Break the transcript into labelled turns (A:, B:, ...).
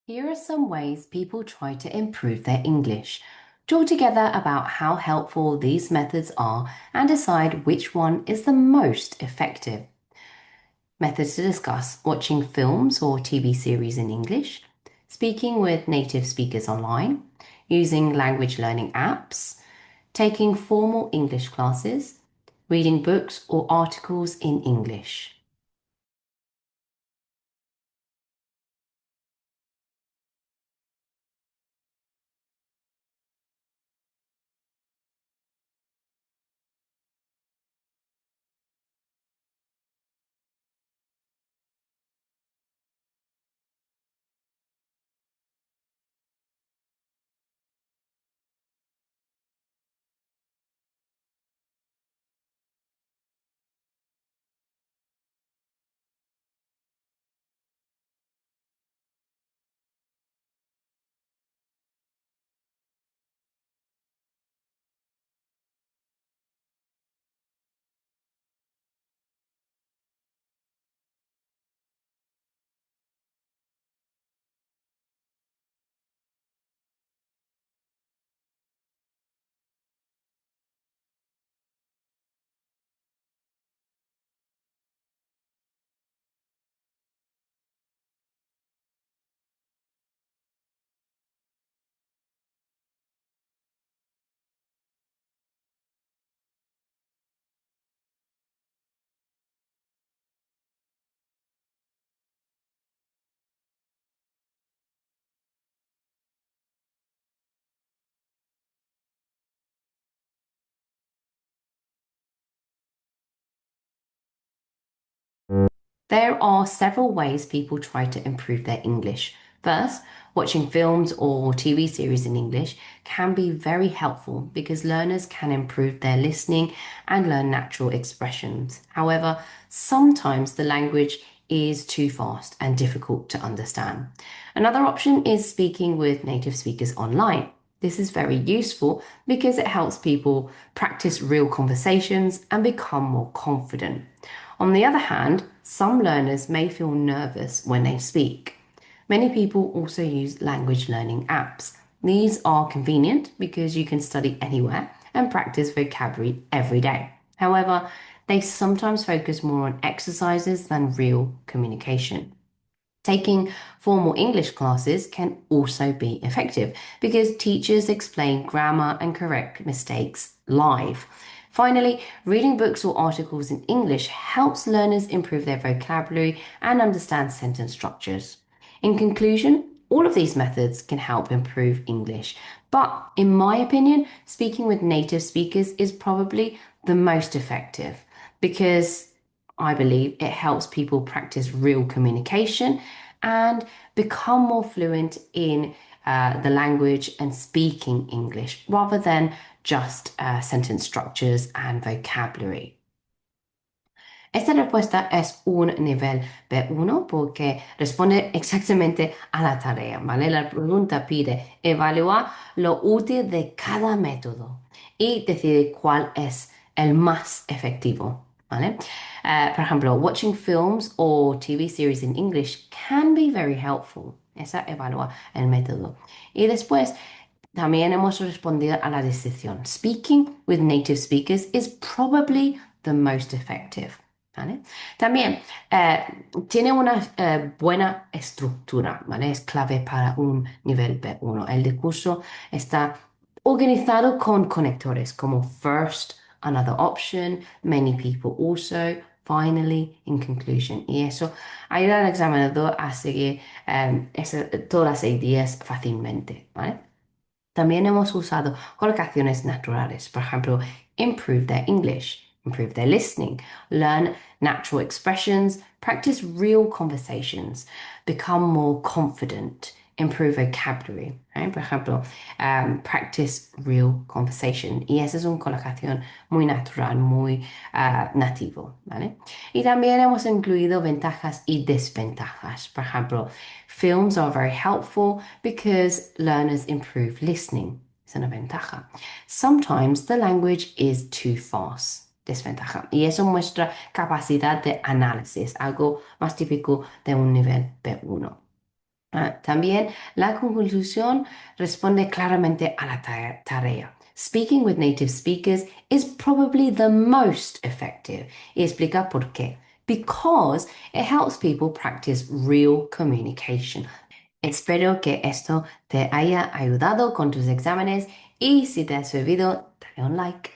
A: Here are some ways people try to improve their English. Talk together about how helpful these methods are and decide which one is the most effective. Methods to discuss: watching films or TV series in English, speaking with native speakers online, using language learning apps, taking formal English classes, reading books or articles in English. There are several ways people try to improve their English. First, watching films or TV series in English can be very helpful because learners can improve their listening and learn natural expressions. However, sometimes the language is too fast and difficult to understand. Another option is speaking with native speakers online. This is very useful because it helps people practice real conversations and become more confident. On the other hand, some learners may feel nervous when they speak. Many people also use language learning apps. These are convenient because you can study anywhere and practice vocabulary every day. However, they sometimes focus more on exercises than real communication. Taking formal English classes can also be effective because teachers explain grammar and correct mistakes live. Finally, reading books or articles in English helps learners improve their vocabulary and understand sentence structures. In conclusion, all of these methods can help improve English, but in my opinion, speaking with native speakers is probably the most effective because I believe it helps people practice real communication and become more fluent in the language and speaking English rather than just sentence structures and vocabulary. Esta respuesta es un nivel B1 porque responde exactamente a la tarea, ¿vale? La pregunta pide evaluar lo útil de cada método y decide cuál es el más efectivo, ¿vale? Por ejemplo, watching films or TV series in English can be very helpful. Esa evalúa el método. Y después también hemos respondido a la decisión. Speaking with native speakers is probably the most effective. ¿Vale? También tiene una buena estructura, ¿vale? Es clave para un nivel B1. El discurso está organizado con conectores como first, another option, many people also, finally, in conclusion. Y eso ayuda al examinador a seguir todas las ideas fácilmente, ¿vale? También hemos usado colocaciones naturales, por ejemplo, improve their English, improve their listening, learn natural expressions, practice real conversations, become more confident, improve vocabulary. ¿Eh? Por ejemplo, practice real conversation. Y esa es una colocación muy natural, muy nativo, ¿vale? Y también hemos incluido ventajas y desventajas. Por ejemplo, films are very helpful because learners improve listening. Es una ventaja. Sometimes the language is too fast. Desventaja. Y eso muestra capacidad de análisis, algo más típico de un nivel B1. También la conclusión responde claramente a la tarea. Speaking with native speakers is probably the most effective. Y explica por qué. Because it helps people practice real communication. Espero que esto te haya ayudado con tus exámenes y si te ha servido, dale un like.